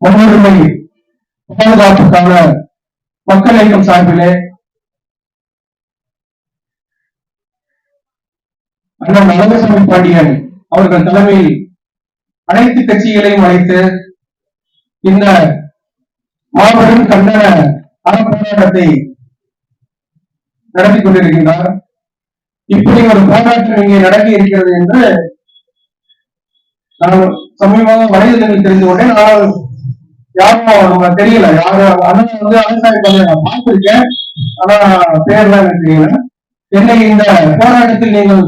முன்னுரிமை பாதுகாப்புக்கான மக்கள் இயக்கம் சார்பிலே அண்ணன் அழகசாமி பாண்டியன் அவர்கள் தலைமையில் அனைத்து கட்சிகளையும் அழைத்து இந்த மாபெரும் கண்டன அறப்போராட்டத்தை நடத்தி கொண்டிருக்கின்றார். இப்படி ஒரு போராட்டம் இங்கே நடக்க இருக்கிறது என்று நான் சமீபமாக வலைதளத்தில் தெரிந்து கொண்டேன். ஆனால் யாரும் தெரியல. யாரு அண்ணன் அழகசாமி பாண்டியன் நான் பார்த்திருக்கேன், ஆனா பேர்லாம் எனக்கு தெரியல. என்னை இந்த போராட்டத்தில் நீங்கள்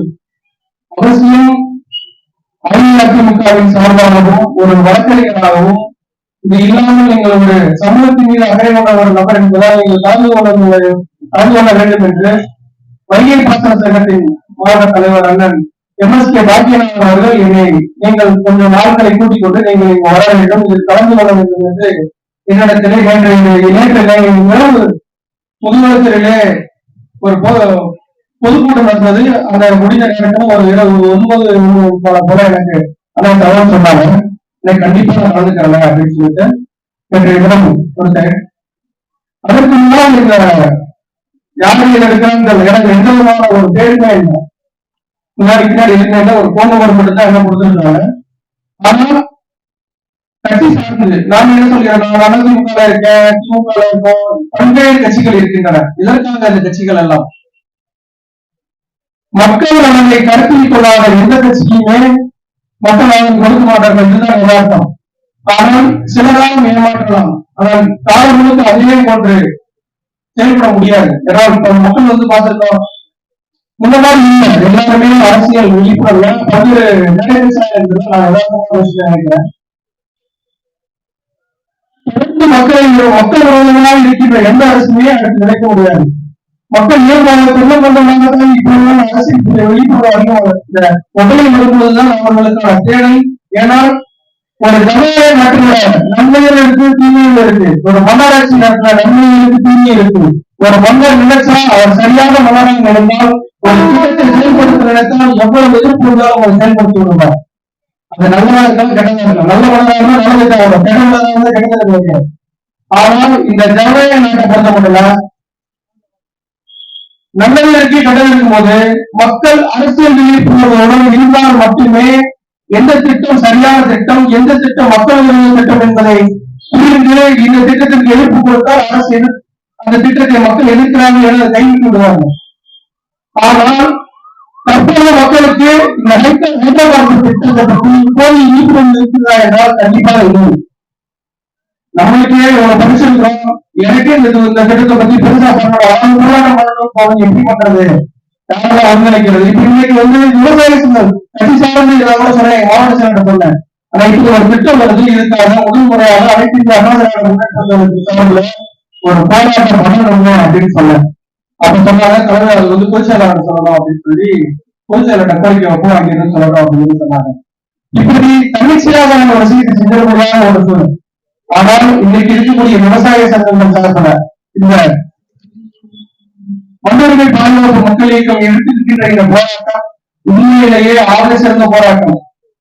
அவசியம் அஇஅதிமுகவின் சார்பாகவும் ஒரு வழக்கறிஞராகவும் இது இல்லாமல் நீங்கள் ஒரு சமூகத்தின் மீது அக்கறை கொண்ட ஒரு நபர் என்பதால் நீங்கள் கலந்து கொள்ள வேண்டும் என்று வைகை பாசன சங்கத்தின் மாவட்ட தலைவர் அண்ணன் MSK பாக்கியநாதன் அவர்கள் என்னை நீங்கள் கொஞ்சம் நாட்களை கூட்டிக் கொண்டு நீங்கள் இங்கு வர வேண்டும், இதில் கலந்து கொள்ள வேண்டும் என்று என்னிடத்திலே நேற்று முதுகுளத்திலே ஒரு பொதுக்கூட்டம் நடந்தது. அந்த முடிந்த நேரத்தில் ஒரு 9 போல எனக்கு அண்ணன் தகவல் சொன்னாங்க. எனக்கு கண்டிப்பா நான் கலந்துக்கிறேன் அப்படின்னு சொல்லிட்டு நேற்றைய தினம் கொடுத்தேன். அதற்கு முன்னால் இந்த யாரும் இருக்கிற எனக்கு எந்த விதமான ஒரு பேருமே இல்லை. பின்னாடி இருக்கிற ஒரு போன் நம்பர் மட்டும் தான் என்ன கொடுத்துருக்காங்க. ஆனால் கட்சி சார்ந்தது நான் என்ன சொல்கிறேன், அதிமுக இருக்கேன், திமுக இருக்கோம், பல்வேறு கட்சிகள் இருக்கின்றன. இதற்காக அந்த கட்சிகள் எல்லாம் மக்கள் நலனை கருத்தில் கொள்ளாத எந்த கட்சியுமே மக்கள் நலன் கொடுக்க மாட்டார்கள் என்றுதான் யதார்த்தம். ஆனால் சிலரால் ஏமாற்றலாம், ஆனால் காலம் முழுக்க அதிலே போன்று செயல்பட முடியாது. ஏன்னா மக்கள் பார்த்திருக்கோம், முன்னதாக இல்லை, எல்லாருமே அரசியல் விழிப்புணர்வு பல்வேறு என்பது நான் யதார்த்தமான விஷயம் நினைக்கிறேன். மக்கள் உறவுகளாக இருக்கின்ற எந்த அரசுமே எனக்கு நினைக்க முடியாது. மக்கள் இயல்பாக இப்ப அரசியல் விழிப்புணர்வு அதிகம் முதலில் வரும்போதுதான் அவர்களுக்கான தேவை. ஏனால் ஒரு ஜனநாயக நாட்டில் நன்மைகள் இருக்கு, தீமைகள் இருக்கு. ஒரு மன்னராட்சி நாட்டில் நன்மைகள் இருக்கு, தீமை இருக்கு. ஒரு மன்னர் நினைச்சா அவர் சரியான மன்னரை நினைத்தால், ஒரு திட்டத்தை செயல்படுத்த நினைத்தால் எவ்வளவு எதிர்ப்பு இருந்தாலும் அவர் செயல்படுத்தி விடுவார். அது நல்லதா இருந்தாலும் கெட்டதா இருக்கலாம், நல்ல மன்னராக இருந்தால் நல்லதாக வரும், கெட்டதாக இருந்தால் கெட்டதாக வைக்கும். ஆனால் இந்த ஜனநாயக நாட்டை பொறுத்த மட்டும் நல்லதற்கு கடன் இருக்கும் போது மக்கள் அரசியல் விழிப்புணர்வுடன் இருந்தால் மட்டுமே எந்த திட்டம் சரியான திட்டம், எந்த திட்டம் மக்கள் திட்டம் என்பதை புரிந்து இந்த திட்டத்திற்கு எதிர்ப்பு கொடுத்தால் அரசு அந்த திட்டத்தை மக்கள் எதிர்க்கிறார்கள் என கைவிட்டு விடுவாங்க. ஆனால் தற்போது மக்களுக்கு இந்த ஹைதராபாத் திட்டத்தை பற்றி கோரி விழிப்புணர்வு இருக்கிறதா என்றால் கண்டிப்பாக இல்லை. நம்மளுக்கே இவ்வளவு படிச்சிருக்கிறோம், எனக்கே இந்த திட்டத்தை பத்தி பெருசா பண்ணணும், போராட்டம் பண்ணணும், எப்படி பண்றது, யாரெல்லாம் ஒருங்கிணைக்கிறது. இப்ப இன்னைக்கு விவசாய கட்சி சார்ந்து கூட சொன்னேன், மாவட்ட செயலர் சொன்னேன். ஆனா இப்ப ஒரு திட்டம் வருது, இதுக்காக முதல் முறையாக அனைத்து இந்திய அண்ணா திராவிட முன்னேற்ற கழகத்துல ஒரு போராட்டம் பண்ணணும் அப்படின்னு சொன்னேன். அப்ப சொன்னாங்க தலைவர் அது பொதுச்செயலாளர் சொல்லணும் அப்படின்னு சொல்லி பொதுச்செயலர் கோரிக்கை வைப்போம் அப்படின்னு சொல்லணும் அப்படின்னு சொன்னாங்க. இப்படி தன்னிச்சையாக ஒரு விஷயத்தை செஞ்ச முடியாத ஒரு சூழல். ஆனால் இன்னைக்கு இருக்கக்கூடிய விவசாய சங்கங்கள் சார்பில் இந்த மன்னர்களை பாதுகாப்பு மக்கள் இயக்கம் எடுத்திருக்கின்ற இந்த போராட்டம் உண்மையிலேயே ஆக சிறந்த போராட்டம்.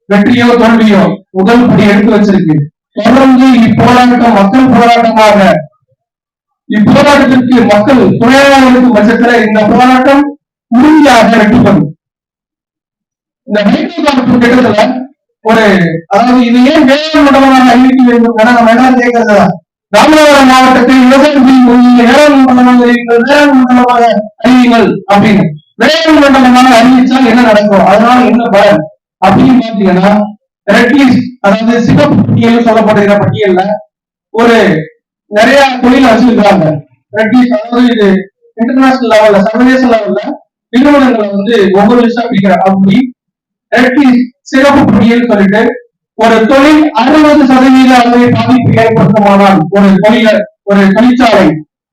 வெற்றியோ தோல்வியோ முதல் படி எடுத்து வச்சிருக்கு. தொடர்ந்து இப்போராட்டம் மக்கள் போராட்டமாக, இப்போராட்டத்திற்கு மக்கள் துணையாக இருக்கும் பட்சத்தில் இந்த போராட்டம் உறுதியாக வெற்றி பெறும். இந்த ஹைதராபாத் திட்டத்துல ஒரு அதாவது இது ஏன் வேளாண் மண்டலமாக அறிவிக்க வேண்டும் என நம்ம என்ன கேட்கறதா, ராமநாதபுரம் மாவட்டத்தை விவசாயம் வேளாண் மண்டலமாக அறிவிங்கள் அப்படின்னு. வேளாண் மண்டலமாக அறிவிச்சால் என்ன நடக்கும், அதனால என்ன பலன் அப்படின்னு பாத்தீங்கன்னா, ரெட்லிஸ்ட் அதாவது சிவப்பு பட்டியல் சொல்லப்படுகிற பட்டியல்ல ஒரு நிறைய தொழில் வச்சிருக்காங்க. ரெட்லிஸ்ட் அதாவது இது இன்டர்நேஷனல் லெவல்ல சர்வதேச லெவல்ல நிறுவனங்களை ஒவ்வொரு லிஸ்டா பிடிக்கிறாங்க. அப்படி ரெட்லிஸ்ட் சிறப்பு பட்டியல் சொல்லிட்டு ஒரு தொழில் 60% அளவை பாதிப்பு ஏற்படுத்துமானால், ஒரு தொழிற்சாலை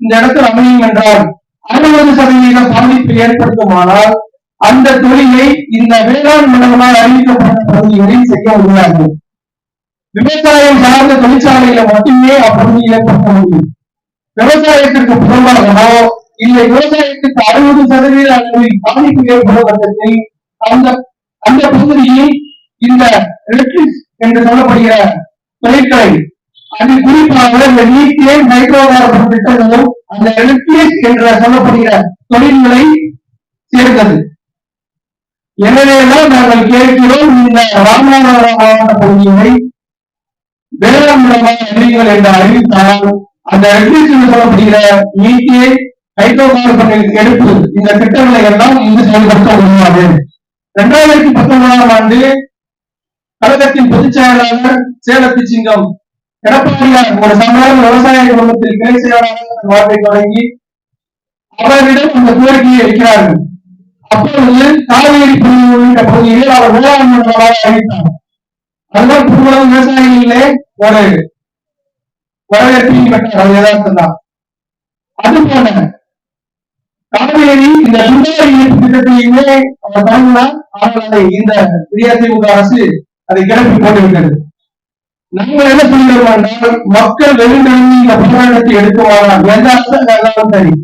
இந்த இடத்தில் அமையும் என்றால் 60% பாதிப்பு ஏற்படுத்துமானால் அந்த தொழிலை இந்த வேளாண் மண்டலமாக அறிவிக்கப்பட்ட பகுதிகளில் செய்ய முடியாது. விவசாயம் சார்ந்த தொழிற்சாலையில மட்டுமே அப்பகுதியில் ஏற்படுத்த முடியும். விவசாயத்திற்கு புறம்பாகவோ இல்லை விவசாயத்துக்கு 60% அளவில் பாதிப்பு ஏற்படும் பட்சத்தில் அந்த பகுதியில் இந்த எலக்ட்ரிக் என்று சொல்லப்படுகிற தொழிற்களை அது குறிப்பாக இந்த மீத்தேன் ஹைட்ரோ கார்பன் திட்டங்களும் அந்த எலக்ட்ரிக் என்ற சொல்லப்படுகிற தொழில்களை சேர்ந்தது. எனவேதான் நாங்கள் கேட்கிறோம், இந்த ராமநாதபுரம் மாவட்ட பகுதியை வேளாண் மூலமாக அறிவிங்கள் என்று அறிவித்தால் அந்த எலக்ட்ரிக் சொல்லப்படுகிற மீத்தேன் ஹைட்ரோ கார்பன் எடுப்பு இந்த திட்டங்களை எல்லாம் இங்கு செயல்படுத்த முடியாது. 2019ஆம் ஆண்டு கழகத்தின் பொதுச் செயலாளர் சேலத்து சிங்கம் எடப்பாடியார் ஒரு சாதாரண விவசாய குடும்பத்தில் கிளை செயலாளர் வாழ்வை தொடங்கி அவரிடம் அந்த கோரிக்கையை வைக்கிறார்கள். அப்பொழுது காவேரி பகுதி உள்ளிட்ட பகுதியில் அவர் வேளாண் மண்டலமாக அறிவித்தார். அதுதான் புதுவளம் விவசாயிகளிலே ஒரு வரவேற்பையும் பெற்றார். அது யதார்த்தம் தான். அதுபோல காவேரி இந்த சுந்தரி இணைப்பு திட்டத்தையுமே அவர் தொடங்கினார். ஆனால் அதை இந்த அதிமுக அரசு அதை கிளப்பி போட்டுவிட்டது. நாங்கள் என்ன சொல்கிறோம் என்றால், மக்கள் வெளிநடங்கி இந்த போராட்டத்தை எடுக்குமானால் எந்த அரசாங்கம் இருந்தாலும் சரி,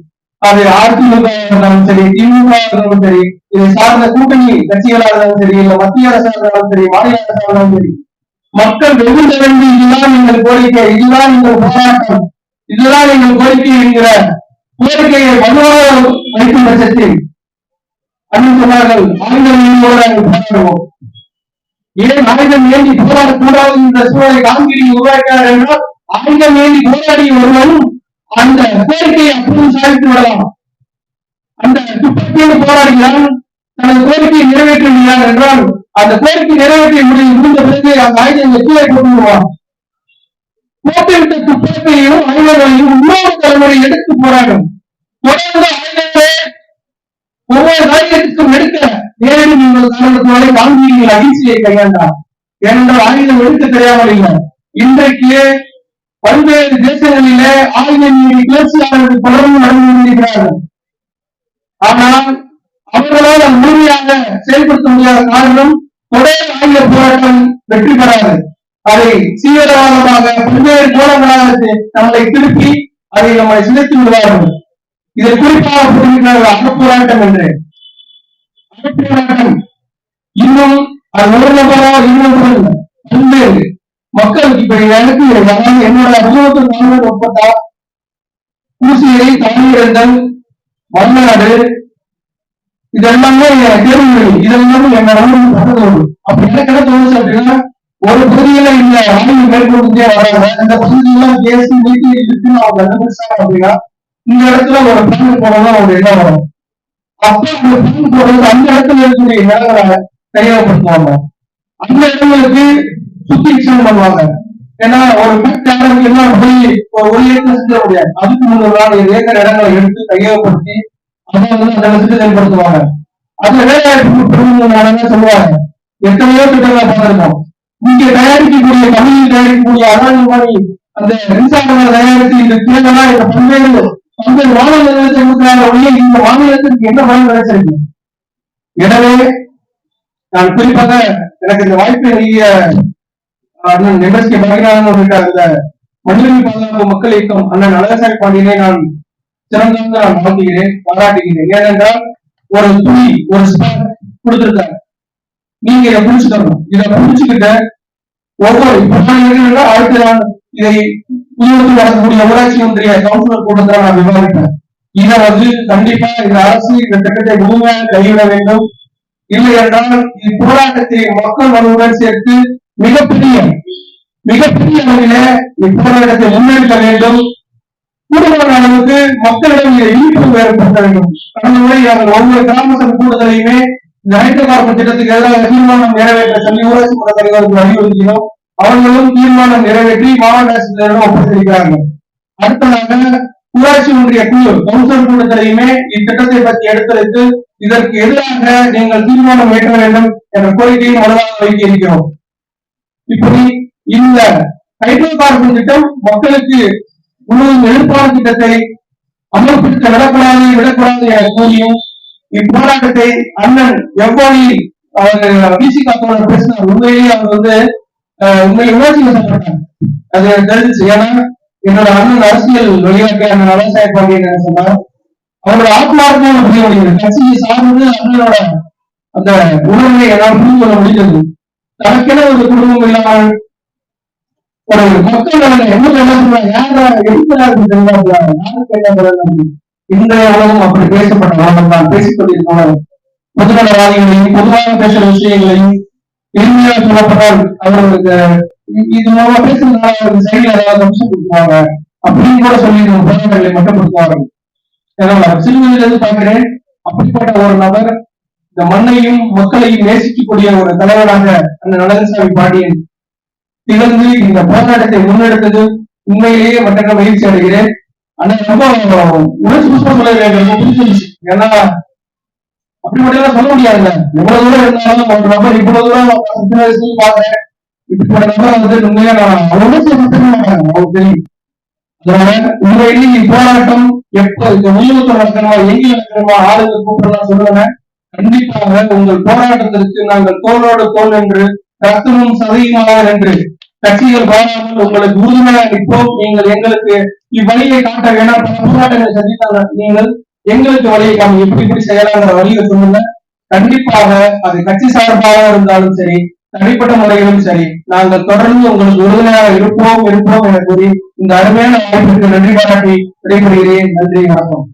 அது அதிமுக இருந்தாலும் சரி, திமுக இருந்தாலும் சரி, இதை சார்ந்த கூட்டணி கட்சிகளாக இருந்தாலும் சரி, இல்ல மத்திய அரசாக இருந்தாலும் சரி, மாநில அரசாக இருந்தாலும் சரி, மக்கள் வெளிநடங்கி இதுதான் எங்கள் கோரிக்கை, இதுதான் எங்கள் போராட்டம், இதுதான் எங்கள் கோரிக்கை என்கிற கோரிக்கையை வலுவாக வைக்கும் பட்சத்தில் அண்ணன் சொன்னார்கள், ஆயுதம் போராடுவோம். ஏன் ஆயுதம் ஏந்தி போராடக்கூடாது என்ற சூழலை காந்திரி உருவாக்கிறார் என்றால், ஆயுதம் ஏந்தி போராடிய ஒருவரும் அந்த கோரிக்கையை அப்போது சாதித்து விடலாம். அந்த துப்பாக்கியோடு போராடுகிறான், தனது கோரிக்கையை நிறைவேற்ற முடியாது என்றால் அந்த கோரிக்கை நிறைவேற்ற முடிந்த பிறகு அந்த ஆயுதம் கீழே போட்டு விடுவான். போட்டுவிட்ட துப்பாக்கியையும் ஆயுதங்களையும் இன்னொரு தலைமுறை எடுத்து போராடும். தொடர்ந்து ஆயுதங்களை ஒவ்வொரு ஆயுதத்துக்கும் எடுக்க நேரடி நீங்கள் காரணத்தினாலே காந்தியில் அகிம்சையை கையாண்டார். ஏனென்றால் ஆயுதம் எடுக்க தெரியாமல் இல்லை. இன்றைக்கு பல்வேறு தேசங்களிலே ஆயுத மீறி கிளர்ச்சியாளர்கள் தொடர்ந்து நடந்து கொண்டிருக்கிறார்கள். ஆனால் அவர்களால் அது முழுமையாக செயல்படுத்த முடியாத காரணம், தொடர் ஆயுத போராட்டம் வெற்றி பெறாது. அதை தீவிரவாதமாக பல்வேறு கோணங்களாக நம்மளை திருப்பி அதை நம்மை சிதைத்து விடுவார்கள். இதை குறிப்பாக புரிகிறார்கள் அகப்போராட்டம் என்று. அகப்போராட்டம் இன்னும் அது ஒரு நபரோ இன்னும் பல்வேறு மக்கள் இப்ப எனக்கு என்னோட அனுபவத்தில் உட்பட்டா ஊசியை, தமிழர்கள், மறுநாடு இதெல்லாமே தேர்வு, இதெல்லாம் என்னோட அனுபவம். அப்படி எனக்கு என்ன தோணுச்சு அப்படின்னா, ஒரு பகுதியில இந்த ஆய்வு மேற்கொண்டே வராங்க, இந்த பகுதியெல்லாம் கேஸ் நீட்டி இருக்குன்னு அவங்க கண்டுபிடிச்சாங்க அப்படின்னா, இந்த இடத்துல ஒரு பிளான் போடணும் அவங்க என்ன வரும். அப்ப அந்த பிளான் போடுறது அந்த இடத்துல இருக்கக்கூடிய நிலங்களை கையகப்படுத்துவாங்க. அந்த இடங்களுக்கு சுத்திக்ஷன் பண்ணுவாங்க. ஏன்னா ஒரு பேக்டருக்கு எல்லாம் போய் ஒரு ஏக்கர் செஞ்ச முடியாது. அதுக்கு முன்னாடி 7 ஏக்கர் இடங்களை எடுத்து கையகப்படுத்தி அதை வந்து அந்த இடத்துக்கு செயல்படுத்துவாங்க. அந்த வேலைவாய்ப்பு சொல்லுவாங்க. எத்தனையோ திட்டங்களை பார்த்திருக்கோம். இங்க தயாரிக்கக்கூடிய தமிழில் தயாரிக்கக்கூடிய அதானி அந்த மின்சார தயாரித்து இந்த தேவையா இந்த பல்வேறு மாநில நிறுவனத்தை இந்த மாநிலத்திற்கு என்ன பயன் கிடைச்சிருக்கு. எனவே நான் குறிப்பாக எனக்கு இந்த வாய்ப்பை நல்கிய அண்ணன் எம்எஸ்கே பகிரான அந்த மனிதநீதி பாதுகாப்பு மக்கள் இயக்கம் அண்ணன் அழகசாமி பாண்டியனை நான் சிறந்த நான் வாழ்த்துகிறேன், பாராட்டுகிறேன். ஏனென்றால் ஒரு துணி ஒரு ஸ்பாட் கொடுத்திருக்காங்க. நீங்க இதை புடிச்சுக்கணும். இதை புடிச்சுக்கிட்ட ஒவ்வொரு அடுத்த நான் இதை புதுவத்தில் வரக்கூடிய ஊராட்சி ஒன்றிய கவுன்சிலர் கூட்டத்தில் நான் விவாதிப்பேன். இதை வந்து கண்டிப்பா இந்த அரசு இந்த திட்டத்தை முழுமையாக கைவிட வேண்டும். இல்லை என்றால் இப்போராட்டத்தை மக்கள் வலுவுடன் சேர்த்து மிகப்பெரிய அளவில இப்போராட்டத்தை முன்னெடுக்க வேண்டும். கூடுதலான அளவுக்கு மக்களிடம் இதை விழிப்புணர்வு ஏற்படுத்த வேண்டும். கடந்த முறை நாங்கள் ஒவ்வொரு கிராம சபை கூடுதலையுமே இந்த ஹைட்ரோ கார்பன் திட்டத்துக்கு எதிராக தீர்மானம் நிறைவேற்ற சொல்லி ஊராட்சி மன்ற தலைவருக்கு வலியுறுத்தினோம். அவர்களும் தீர்மானம் நிறைவேற்றி மாவட்ட ஆட்சியரிடம் ஒப்படைத்திருக்கிறார்கள். அடுத்ததாக ஊராட்சி ஒன்றிய குழு கவுன்சிலர் கூட்டத்திலையுமே இத்திட்டத்தை பற்றி எடுத்துரைத்து இதற்கு எதிராக நீங்கள் தீர்மானம் ஏற்ற வேண்டும் என்ற கோரிக்கையை மனதாக வைக்க இருக்கிறோம். இப்படி இந்த ஹைட்ரோ கார்பன் திட்டம் மக்களுக்கு முழுவதும் எதிர்ப்பான திட்டத்தை அமல்படுத்த விடக்கூடாது என கூறியும் இப்போராட்டத்தை அண்ணன் எவ்வளவு அவர் பிசிக பேசினார். உண்மையிலேயே அவர் வந்து உண்மையை உணர்ச்சி வசப்பட்டாங்க. அது தெரிஞ்சிச்சு. ஏன்னா என்னோட அண்ணன் அரசியல் வெளியாக்க அண்ணன் அழகசாமி பாண்டியன் சொன்னார். அவரோட ஆத்மார்த்தமான புரிய முடிகிறது. கட்சியை சார்ந்து அண்ணனோட அந்த உணர்வை என்னால் புரிந்து கொள்ள முடிந்தது. தனக்கென ஒரு குடும்பம் இல்லாமல் ஒரு மக்கள் என்ன சொல்றாங்க, யாரா இருக்கிறார்கள் தெரியாத யாரும் கேட்காத இன்றைய உலகம் அப்படி பேசப்பட்ட உலகம் தான். பேசிக் கொண்டிருக்கிறோம் பொதுநலவாதிகளையும் பொதுவாக பேசுற விஷயங்களையும் எளிமையாக சொல்லப்பட்டால் அவர்களுக்கு இது மூலமா பேசுறதுனால அவருக்கு செயல் ஏதாவது அம்சம் கொடுத்துருவாங்க அப்படின்னு கூட சொல்லி போராட்டங்களை மட்டுப்படுத்துவார்கள். சிறுவதிலிருந்து பார்க்கிறேன், அப்படிப்பட்ட ஒரு நபர் இந்த மண்ணையும் மக்களையும் நேசிக்கக்கூடிய ஒரு தலைவராக அந்த நடனசாமி பாண்டியன் திகழ்ந்து இந்த போராட்டத்தை முன்னெடுத்தது உண்மையிலேயே மற்ற மகிழ்ச்சி அடைகிறேன். ஆனா ரொம்ப உணர்ச்சி புஷ்பம் சொல்ல ரொம்ப பிடிச்சிருந்துச்சு. ஏன்னா அப்படி மட்டும் சொல்ல முடியாதுல்ல, எவ்வளவு தூரம் இருந்தாலும் ஒரு நபர் இவ்வளவு தூரம் சின்ன வயசுல பாக்குறேன், இப்படிப்பட்ட நபரை வந்து உண்மையா நான் உணர்ச்சி மாட்டாங்க அவங்களுக்கு தெரியும். அதனால உண்மையிலேயே போராட்டம் எப்ப இந்த உள்ளூர் நடக்கணுமா எங்க நடக்கணுமா ஆளுநர் கூப்பிடலாம் சொல்லுவேன். கண்டிப்பாக உங்கள் போராட்டத்திற்கு நாங்கள் தோளோடு தோல் என்று ரத்தமும் சதையுமாக என்று கட்சிகள் பாராமல் உங்களுக்கு உறுதுணையாக நிற்போம். நீங்கள் எங்களுக்கு இவ்வழியை காட்ட வேணாம். பல போராட்டங்களை சந்தித்தாங்க, நீங்கள் எங்களுக்கு வழியை காமி எப்படி இப்படி செய்யலாங்கிற வழியை சொல்லுங்க. கண்டிப்பாக அது கட்சி சார்பாக இருந்தாலும் சரி, தனிப்பட்ட முறையிலும் சரி, நாங்கள் தொடர்ந்து உங்களுக்கு உறுதுணையாக இருப்போம் என கூறி இந்த அருமையான வாய்ப்புக்கு நன்றி பாராட்டி விடைபெறுகிறேன். நன்றி, வணக்கம்.